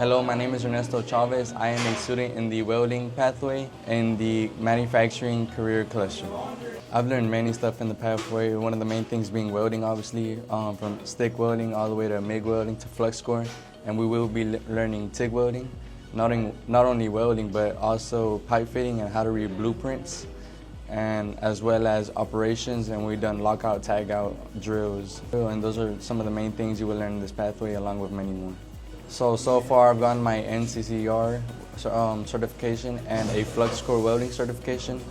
Hello, my name is Ernesto Chavez. I am a student in the Welding Pathway in the Manufacturing Career Cluster. I've learned many stuff in the pathway. One of the main things being welding, obviously, from stick welding all the way to MIG welding to flux core. And we will be learning TIG welding, not only welding, but also pipe fitting and how to read blueprints, and as well as operations, and we've done lockout, tagout drills. And those are some of the main things you will learn in this pathway, along with many more. So far I've gotten my NCCR certification and a flux core welding certification,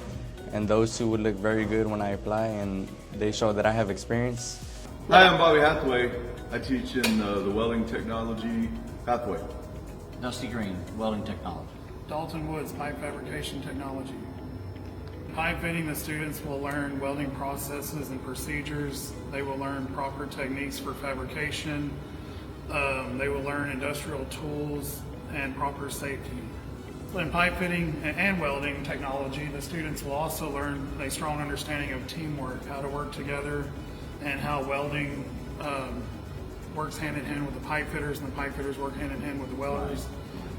and those two would look very good when I apply, and they show that I have experience. Hi, I'm Bobby Hathaway. I teach in the Welding Technology Pathway. Dusty Green, Welding Technology. Dalton Woods, Pipe Fabrication Technology. Pipe fitting, the students will learn welding processes and procedures. They will learn proper techniques for fabrication. They will learn industrial tools and proper safety. In pipe fitting and welding technology, the students will also learn a strong understanding of teamwork, how to work together, and how welding works hand in hand with the pipe fitters, and the pipe fitters work hand in hand with the welders.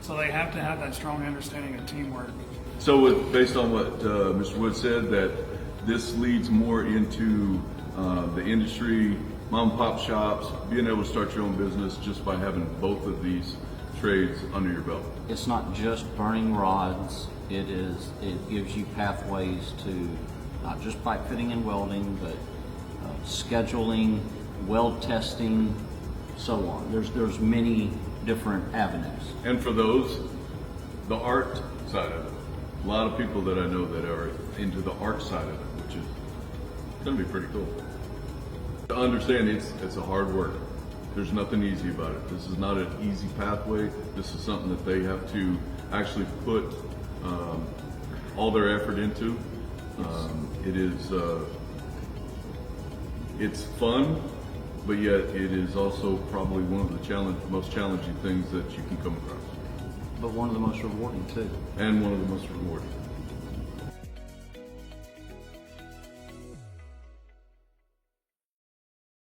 So they have to have that strong understanding of teamwork. So based on what Mr. Wood said, that this leads more into the industry, mom and pop shops, being able to start your own business just by having both of these trades under your belt. It's not just burning rods. It gives you pathways to not just pipe fitting and welding, but scheduling, weld testing, so on. There's many different avenues. And for those, the art side of it. A lot of people that I know that are into the art side of it, which is going to be pretty cool. To understand, it's a hard work. There's nothing easy about it. This is not an easy pathway. This is something that they have to actually put all their effort into. It's fun, but yet it is also probably one of the most challenging things that you can come across. But one of the most rewarding too. And one of the most rewarding.